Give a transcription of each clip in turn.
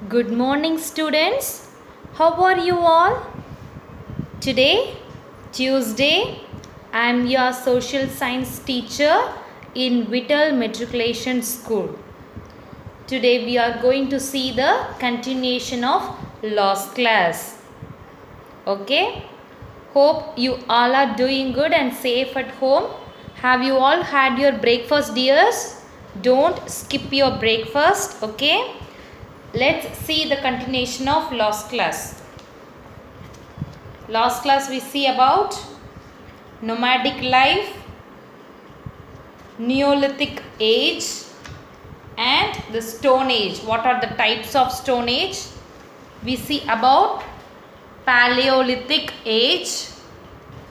Good morning, students. How are you all? Today, Tuesday, I am your social science teacher in Whittle Matriculation School. Today, we are going to see the continuation of last class. Okay? Hope you all are doing good and safe at home. Have you all had your breakfast, dears? Don't skip your breakfast. Okay? Let's see the continuation of last class. Last class we see about nomadic life, Neolithic age and the Stone Age. What are the types of Stone Age? We see about Paleolithic age,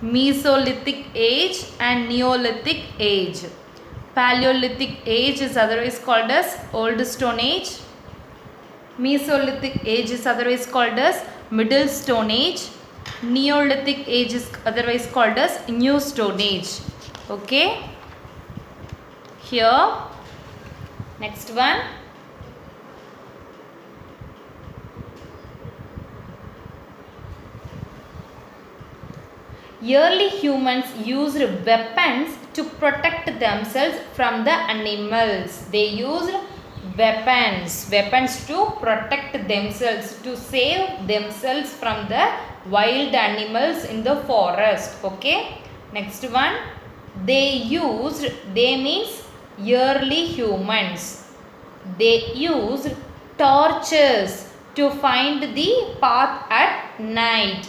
Mesolithic age and Neolithic age. Paleolithic age is otherwise called as Old Stone Age. Mesolithic age is otherwise called as Middle Stone Age. Neolithic age is otherwise called as New Stone Age. Okay. Here, next one. Early humans used weapons to protect themselves from the animals. They used weapons to protect themselves, to save themselves from the wild animals in the forest. Okay. Next one. They means early humans. They used torches to find the path at night.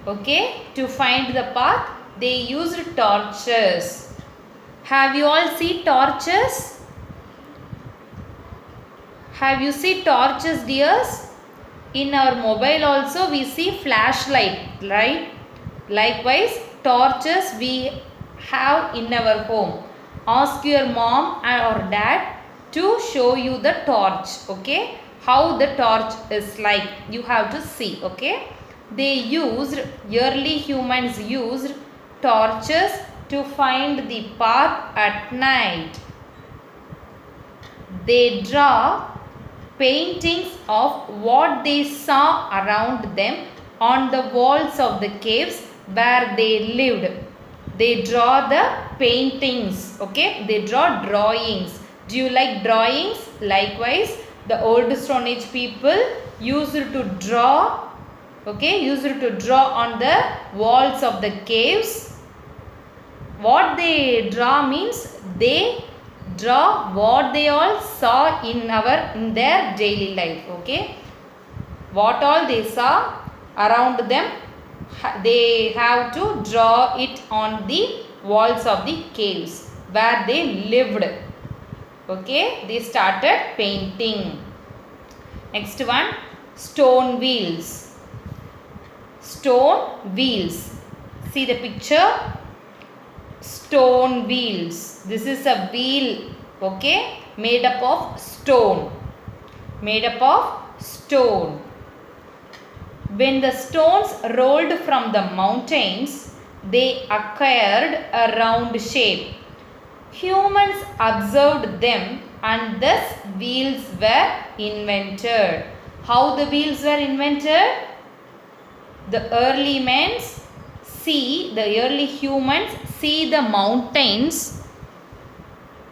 Okay, to find the path they used torches. Have you all seen torches? Have you seen torches, dears? In our mobile also we see flashlight, right? Likewise, torches we have in our home. Ask your mom or dad to show you the torch. Okay, how the torch is like, you have to see. Okay, early humans used torches to find the path at night. They draw paintings of what they saw around them on the walls of the caves where they lived. They draw the paintings. Okay, they draw drawings. Do you like drawings? Likewise, the old Stone Age people used to draw. Okay, used to draw on the walls of the caves. What they draw means they draw what they all saw in their daily life. Okay, what all they saw around them, they have to draw it on the walls of the caves where they lived. Okay, they started painting. Next one, stone wheels. Stone wheels. See the picture. Stone wheels. This is a wheel. Okay, made up of stone. Made up of stone. When the stones rolled from the mountains, they acquired a round shape. Humans observed them and thus wheels were invented. How the wheels were invented? The early humans see the mountains.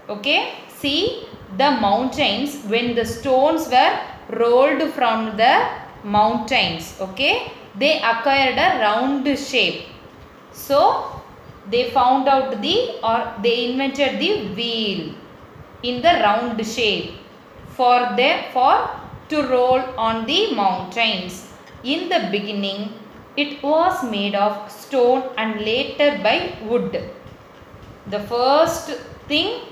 Okay, see the mountains when the stones were rolled from the mountains. Okay, they acquired a round shape. So they found out they invented the wheel in the round shape to roll on the mountains. In the beginning, it was made of stone and later by wood. The first thing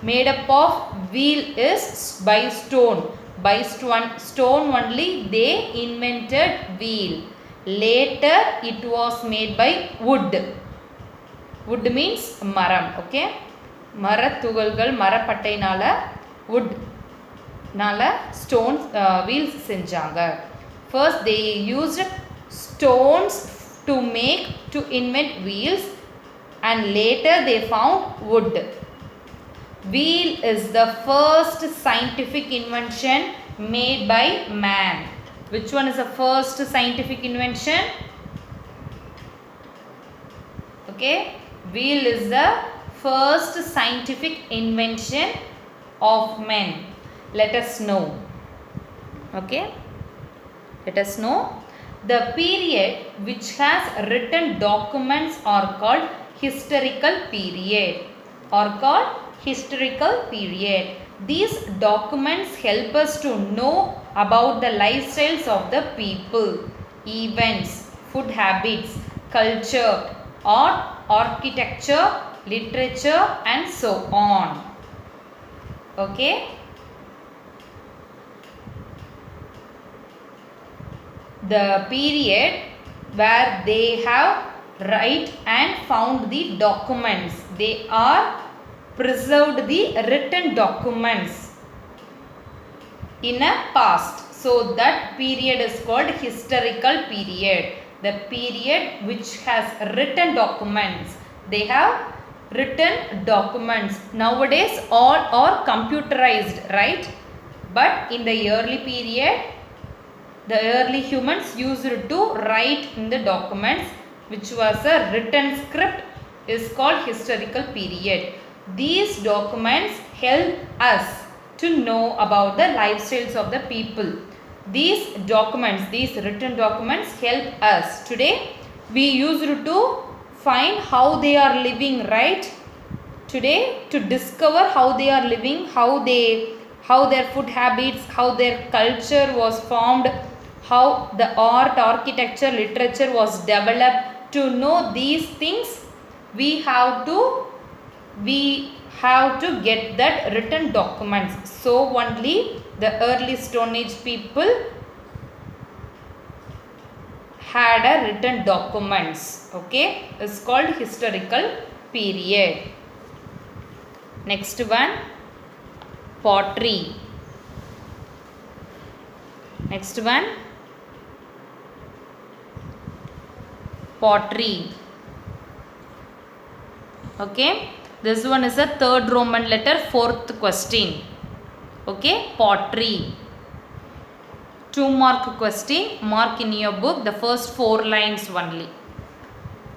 made up of wheel is by stone. By stone only they invented wheel. Later it was made by wood. Wood means maram. Okay. மரத்துகள்கள் மரப்பட்டைனால wood நால stones wheels செஞ்சாங்க. First they used stones to invent wheels and later they found wood. Wheel is the first scientific invention made by man. Which one is the first scientific invention? Okay, wheel is the first scientific invention of men. Let us know. Okay, let us know. The period which has written documents are called historical period. These documents help us to know about the lifestyles of the people, events, food habits, culture, art, architecture, literature, and so on. Okay. The period where they have write and found the documents. They are preserved the written documents in a past. So that period is called historical period. The period which has written documents. They have written documents. Nowadays all are computerized, right? But in the early period, the early humans used to write in the documents, which was a written script, is called historical period. These documents help us to know about the lifestyles of the people. These documents, these written documents help us. Today we used to find how they are living, right? Today to discover how they are living, how their food habits, how their culture was formed, how the art, architecture, literature was developed. To know these things, we have to get that written documents. So only the early Stone Age people had a written documents. Okay, it's called historical period. Next one, pottery. Next one, pottery. Okay, this one is a third Roman letter, fourth question. Okay, pottery. 2-mark question, mark in your book the first 4 lines only.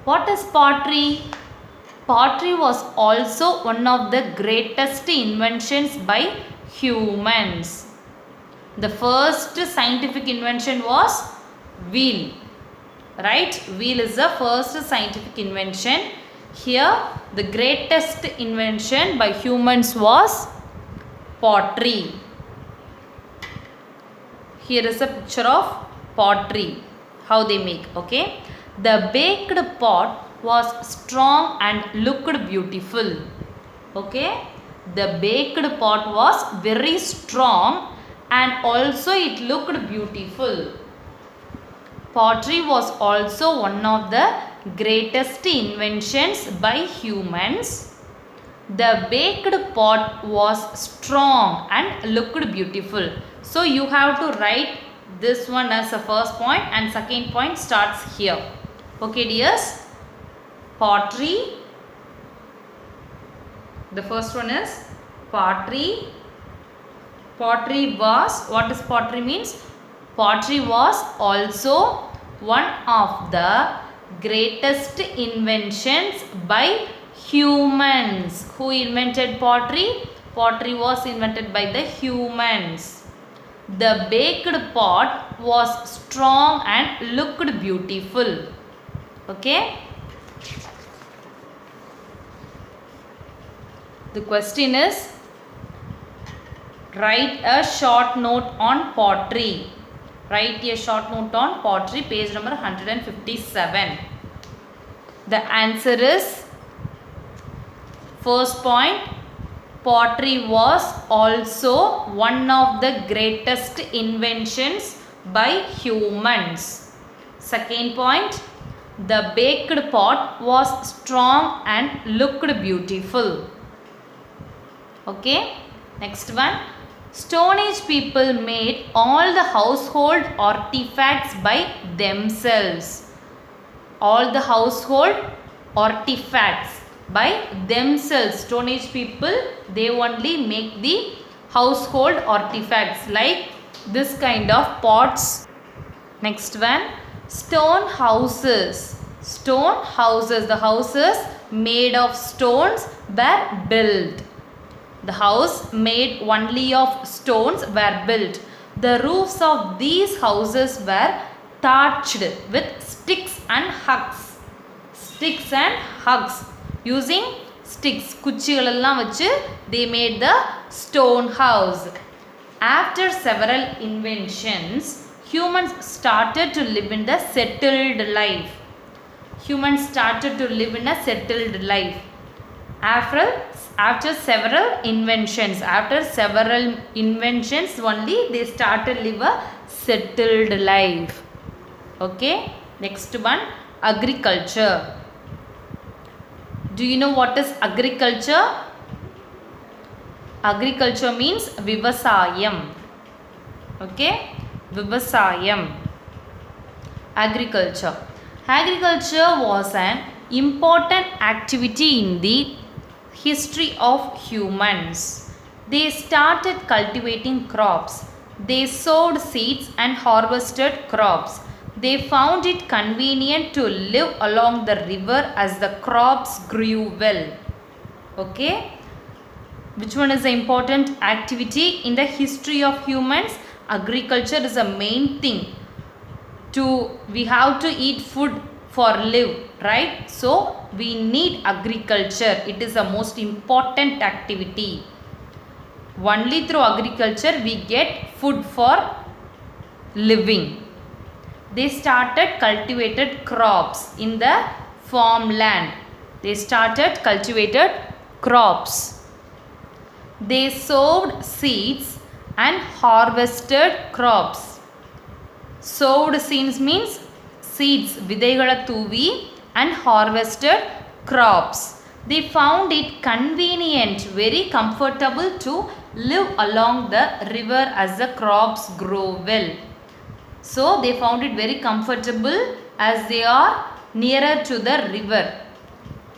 What is pottery? Pottery was also one of the greatest inventions by humans. The first scientific invention was wheel. Right? Wheel is the first scientific invention. Here the greatest invention by humans was pottery. Here is a picture of pottery, how they make. Okay, the baked pot was strong and looked beautiful. Okay, the baked pot was very strong and also it looked beautiful. Pottery was also one of the greatest inventions by humans. The baked pot was strong and looked beautiful. So you have to write this one as a first point and second point starts here. Okay dears, pottery. The first one is pottery. Pottery was, what does pottery means? Pottery was also one of the greatest inventions by humans. Who invented pottery? Pottery was invented by the humans. The baked pot was strong and looked beautiful. Okay. The question is, write a short note on pottery. Write a short note on pottery, page number 157. The answer is, first point, pottery was also one of the greatest inventions by humans. Second point, the baked pot was strong and looked beautiful. Okay, next one. Stone Age people made all the household artifacts by themselves. All the household artifacts by themselves. Stone Age people, they only make the household artifacts like this kind of pots. Next one, stone houses. Stone houses, the houses made of stones were built. The house made only of stones were built. The roofs of these houses were thatched with sticks and hucks. Sticks and hucks. Using sticks, kuchigalallam vachu they made the stone house. After several inventions, humans started to live in the settled life. Humans started to live in a settled life. After several inventions only they started live a settled life. Okay, next one, agriculture. Do you know what is agriculture? Agriculture means vivasayam. Okay, vivasayam. Agriculture. Agriculture was an important activity in the history of humans. They started cultivating crops. They sowed seeds and harvested crops. They found it convenient to live along the river as the crops grew well. Okay, which one is the important activity in the history of humans? Agriculture is a main thing. We have to eat food for live, right? So we need agriculture. It is the most important activity. Only through agriculture we get food for living. They started cultivated crops in the farmland. They started cultivated crops. They sowed seeds and harvested crops. Sowed seeds means seeds, vidaigal thuvi, and harvested crops. They found it convenient, very comfortable to live along the river as the crops grow well. So they found it very comfortable as they are nearer to the river.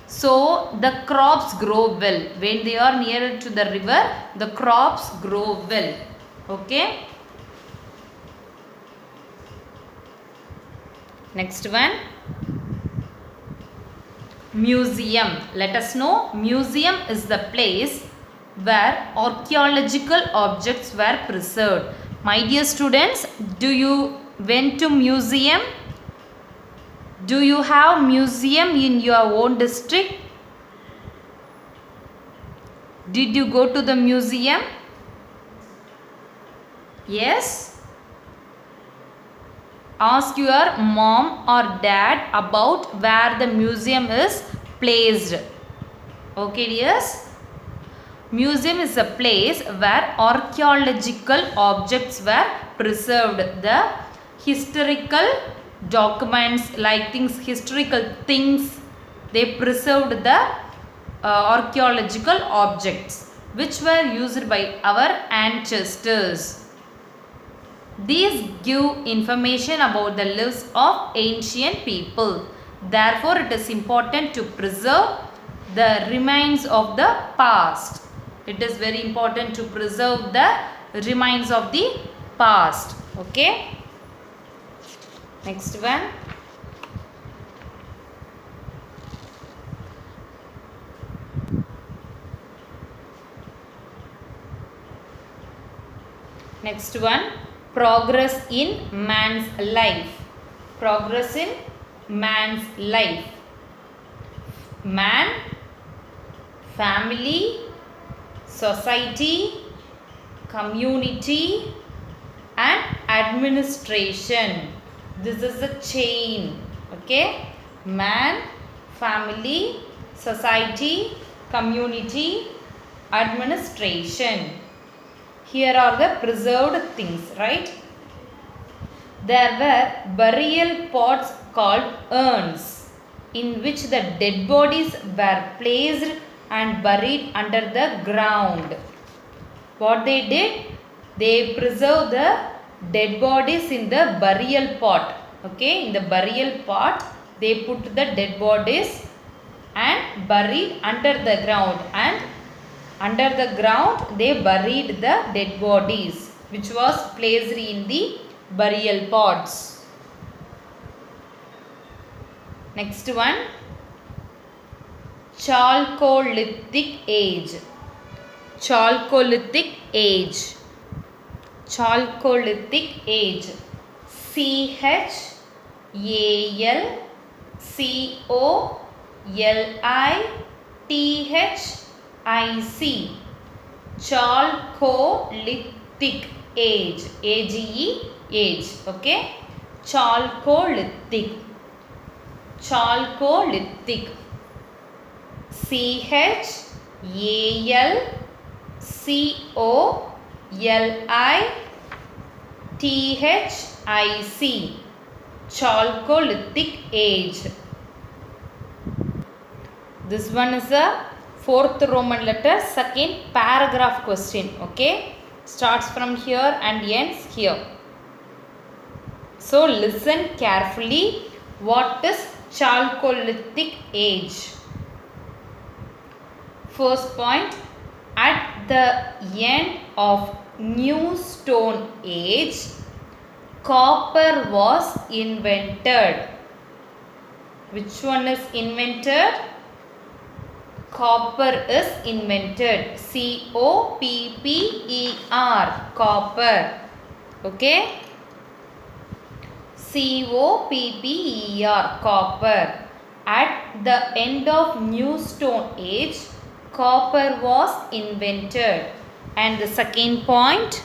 So the crops grow well. When they are nearer to the river, the crops grow well. Okay. Next one, museum. Let us know, museum is the place where archaeological objects were preserved. My dear students, do you went to museum? Do you have museum in your own district? Did you go to the museum? Yes? Ask your mom or dad about where the museum is placed. Okay, dears? Museum is a place where archaeological objects were preserved. The historical documents, like things, historical things, they preserved the archaeological objects which were used by our ancestors. These give information about the lives of ancient people. Therefore, it is important to preserve the remains of the past. It is very important to preserve the remains of the past. Okay. Next one. Next one, progress in man's life. Progress in man's life. Man, family, society, community, and administration. This is a chain. Okay. Man, family, society, community, administration. Here are the preserved things, right? There were burial pots called urns, in which the dead bodies were placed and buried under the ground. What they did? They preserved the dead bodies in the burial pot. Okay, in the burial pot, they put the dead bodies and buried under the ground, and under the ground they buried the dead bodies. which was placed in the burial pots. Next one, Chalcolithic age. Chalcolithic age. Chalcolithic age. Chalcolithic. Chalcolithic age. Age. Age. Okay. Chalcolithic. Chalcolithic. Chalcolithic. Chalcolithic age. This one is a fourth Roman letter, second paragraph question. Okay, starts from here and ends here. So listen carefully. What is Chalcolithic age? First point, at the end of New Stone Age, copper was invented. Which one is invented? Copper is invented. C-O-P-P-E-R. Copper. Okay. C-O-P-P-E-R. Copper. At the end of New Stone Age, copper was invented. And the second point,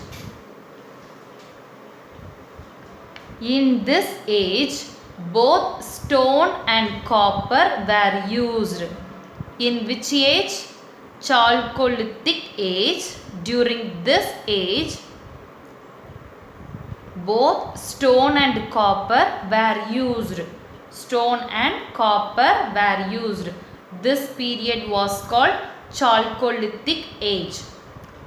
in this age, both stone and copper were used. In which age? Chalcolithic age. During this age, both stone and copper were used. Stone and copper were used. This period was called Chalcolithic age.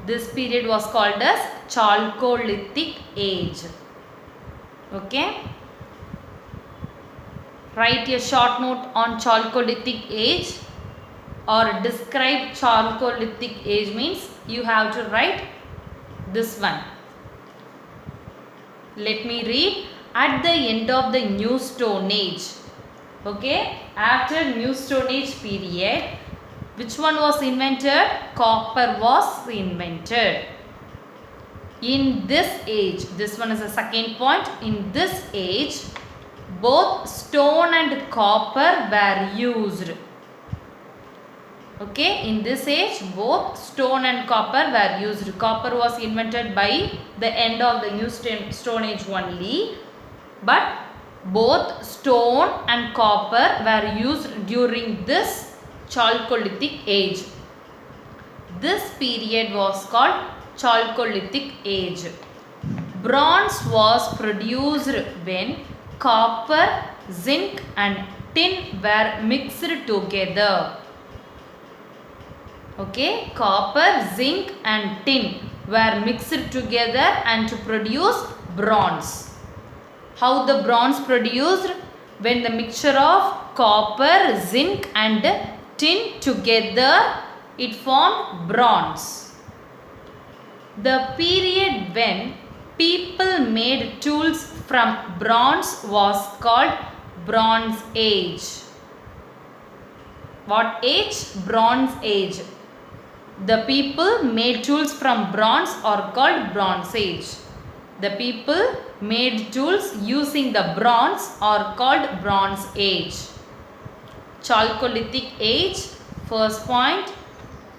This period was called as Chalcolithic age. Okay. Write a short note on Chalcolithic age, or describe Chalcolithic age means you have to write this one. Let me read. At the end of the New Stone Age. Okay. After New Stone Age period, which one was invented? Copper was invented. In this age, this one is the second point. In this age, both stone and copper were used. Okay, in this age, both stone and copper were used. Copper was invented by the end of the New Stone Age only. But both stone and copper were used during this Chalcolithic age. This period was called Chalcolithic age. Bronze was produced when copper, zinc and tin were mixed together. Okay, copper, zinc and tin were mixed together and to produce bronze. How the bronze produced? When the mixture of copper, zinc and tin together, it formed bronze. The period when people made tools from bronze was called Bronze Age. What age? Bronze Age. The people made tools from bronze are called Bronze Age. The people made tools using the bronze are called Bronze Age. Chalcolithic age. First point,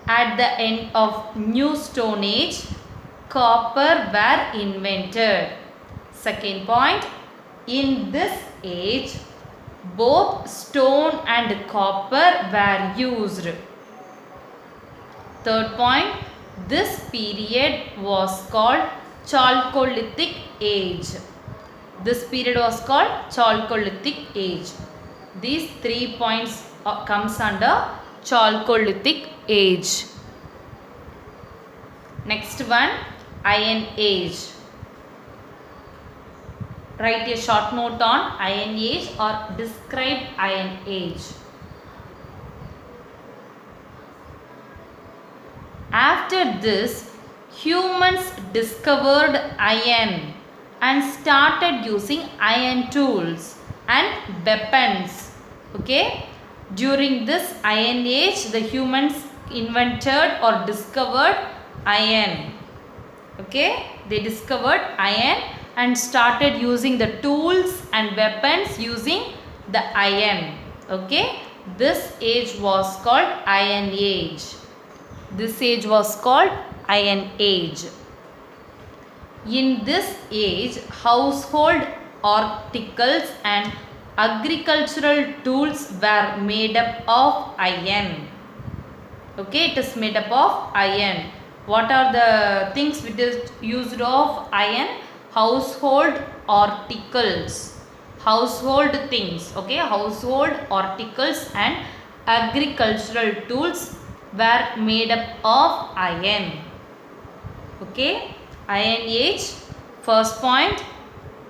at the end of New Stone Age, copper were invented. Second point, in this age, both stone and copper were used. Third point, this period was called Chalcolithic age. This period was called Chalcolithic age. These 3 points comes under Chalcolithic age. Next one, Iron Age. Write a short note on Iron Age or describe Iron Age. After this, humans discovered iron and started using iron tools and weapons. Okay, during this iron age, the humans invented or discovered iron. Okay, they discovered iron and started using the tools and weapons using the iron. Okay, this age was called Iron Age. This age was called Iron Age. In this age, household articles and agricultural tools were made up of iron. Okay, it is made up of iron. What are the things which is used of iron? Household articles. Household things. Okay, household articles and agricultural tools were made up of iron. Okay, Iron Age. First point,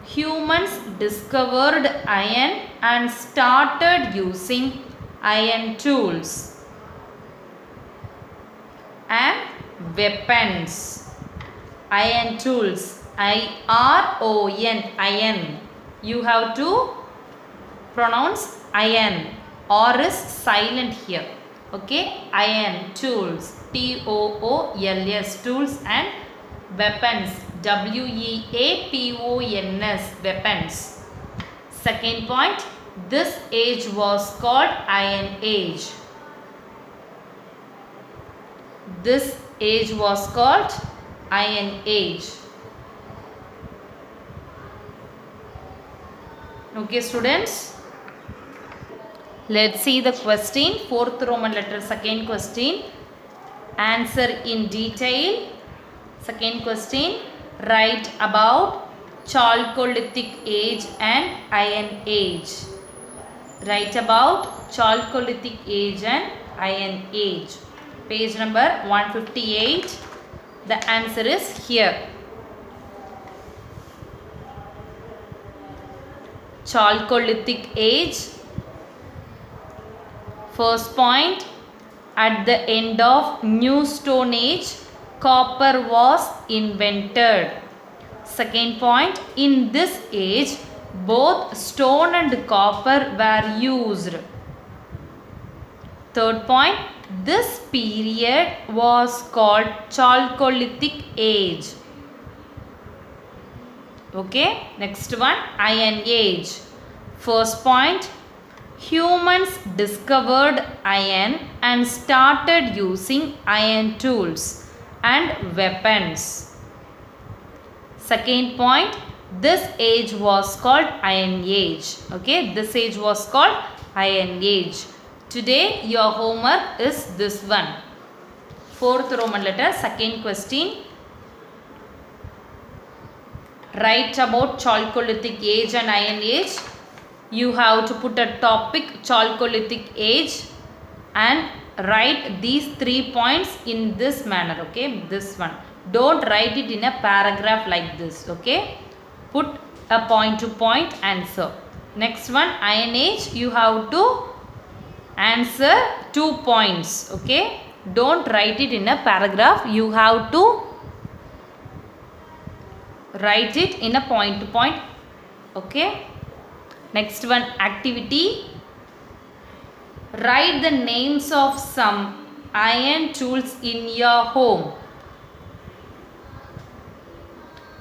humans discovered iron and started using iron tools and weapons. Iron tools, I-R-O-N, iron. You have to pronounce iron. R is silent here. Okay, iron tools, T-O-O-L-S, tools and weapons, W-E-A-P-O-N-S, weapons. Second point, this age was called Iron Age. This age was called Iron Age. Okay, students. Let's see the question. Fourth Roman letter, second question. Answer in detail. Second question. Write about Chalcolithic age and Iron Age. Write about Chalcolithic age and Iron Age. Page number 158. The answer is here. Chalcolithic age. First point, at the end of New Stone Age, copper was invented. Second point, in this age, both stone and copper were used. Third point, this period was called Chalcolithic age. Okay, next one, Iron Age. First point, humans discovered iron and started using iron tools and weapons. Second point, this age was called Iron Age. Okay, this age was called Iron Age. Today your homework is this one. Fourth Roman letter, second question. Write about Chalcolithic age and Iron Age. You have to put a topic Chalcolithic age and write these 3 points in this manner. Okay, this one. Don't write it in a paragraph like this. Okay, put a point to point answer. Next one, Iron Age. You have to answer 2 points. Okay, don't write it in a paragraph. You have to write it in a point to point. Okay. Next one, activity. Write the names of some iron tools in your home.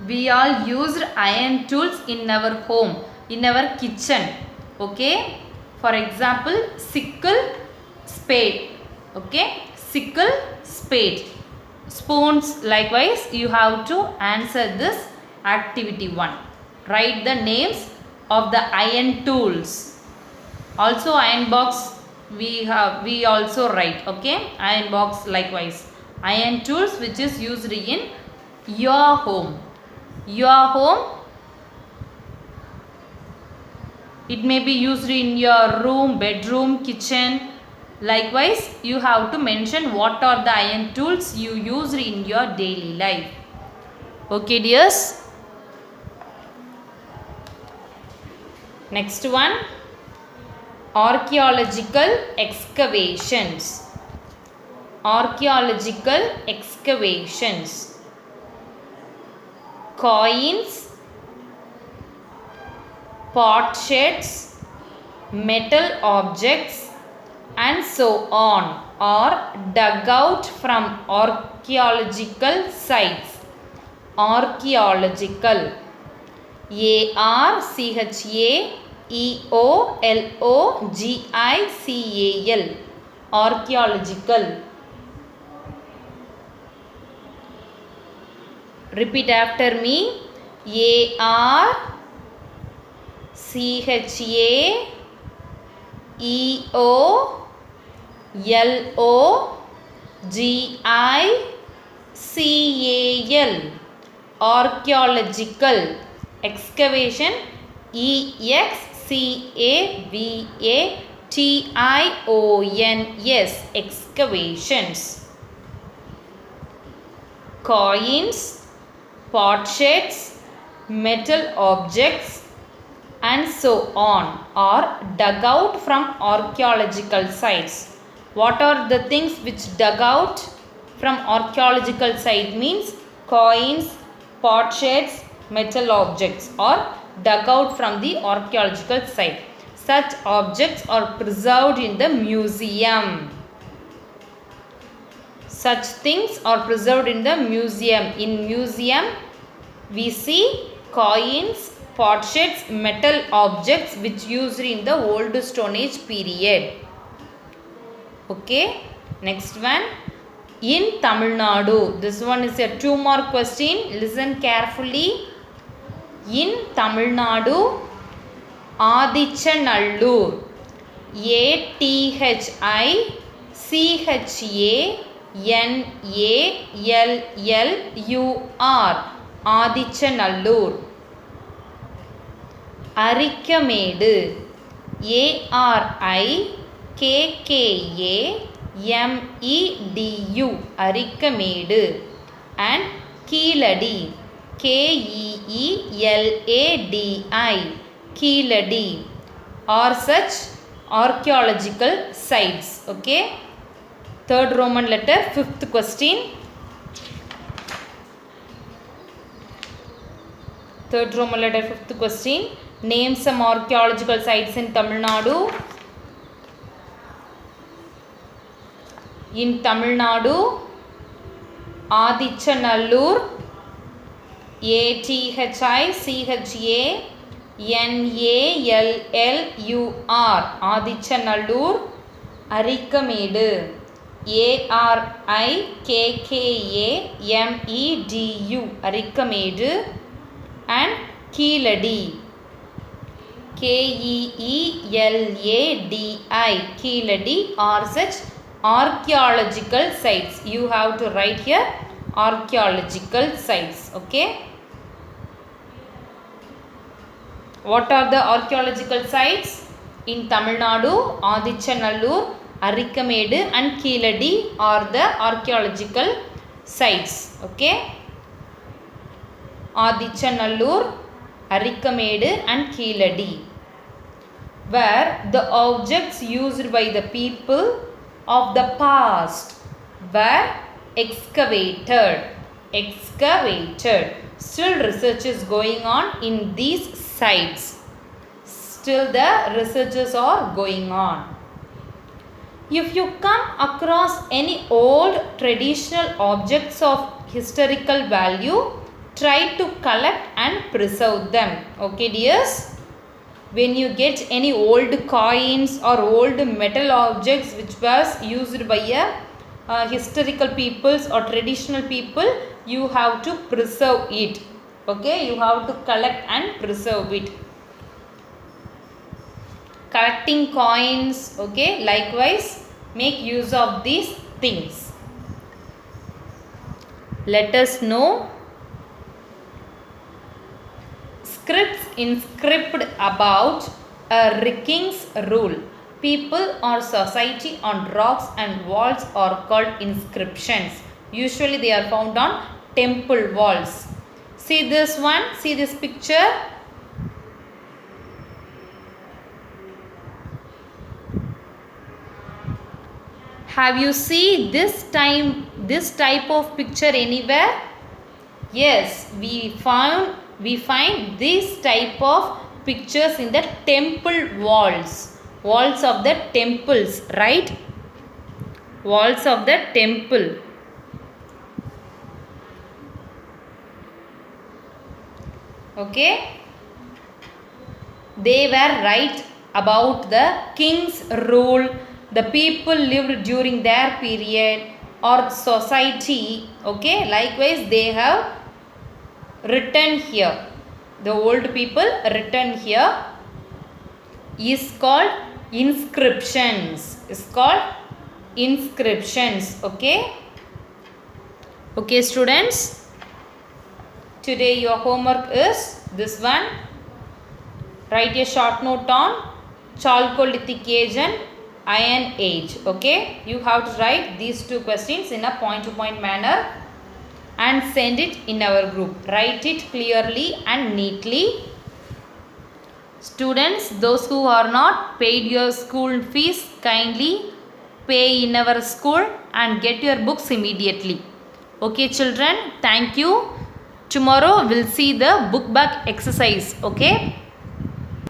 We all used iron tools in our home, in our kitchen. Okay. For example, sickle, spade. Okay. Sickle, spade. Spoons, likewise, you have to answer this activity 1. Write the names of the iron tools. Also iron box we also write. Okay, iron box, likewise iron tools which is used in your home. Your home, it may be used in your room, bedroom, kitchen. Likewise, you have to mention what are the iron tools you use in your daily life. Okay, dears. Next one, archaeological excavations. Archaeological excavations. coins, potsherds, metal objects and so on are dug out from archaeological sites. Archaeological, ARCHAEOLOGICAL, archaeological. Repeat after me. ARCHAEOLOGICAL, archaeological. Excavation, EXCAVATIONS, excavations. Coins, potsherds, metal objects and so on are dug out from archaeological sites. What are the things which dug out from archaeological site? Means coins, potsherds, metal objects are dug out from the archaeological site. Such objects are preserved in the museum. Such things are preserved in the museum. In museum we see coins, potsherds, metal objects which used in the old Stone Age period. Okay, next one. In Tamil Nadu, this one is a 2-mark question. Listen carefully. In Tamil Nadu, Adichanallur, ATHICHANALLUR, Adichanallur. Arikamedu, ARIKKAMEDU, Arikamedu. And Keeladi, KEELADI, Keeladi are such archaeological sites. Okay, third Roman letter, 5th question. Third Roman letter, 5th question. Name some archaeological sites in Tamil Nadu. In Tamil Nadu, Adichanallur, ATHICHANALLUR, Adichanallur. Arikamedu, ARIKKAMEDU, Arikamedu. And Keeladi, KEELADI, Keeladi are such archaeological sites. You have to write here archaeological sites. Okay, what are the archaeological sites? In Tamil Nadu, Adichanallur, Arikamedu and Keeladi are the archaeological sites. Okay, Adichanallur, Arikamedu and Keeladi, where the objects used by the people of the past were excavated. Still research is going on in these sites. Still the researches are going on. If you come across any old traditional objects of historical value, try to collect and preserve them. Okay dears, when you get any old coins or old metal objects which was used by a historical peoples or traditional people, you have to preserve it. Okay, you have to collect and preserve it. Collecting coins, okay, likewise make use of these things. Let us know scripts inscribed about a Ricking's rule. People or society on rocks and walls are called inscriptions. Usually they are found on temple walls. See this one, see this picture. Have you seen this type of picture anywhere? Yes, we find this type of pictures in the temple walls of the temples, right? Walls of the temple. Okay, they were right about the king's rule, the people lived during their period or society. Okay, likewise they have written here. The old people written here is called inscriptions. Is called inscriptions. Okay. Okay, students. Today your homework is this one. Write a short note on Chalcolithic age and Iron Age. Okay. You have to write these two questions in a point-to-point manner and send it in our group. Write it clearly and neatly. Students, those who are not paid your school fees, kindly pay in our school and get your books immediately. Okay children, thank you. Tomorrow we'll see the book back exercise. Okay.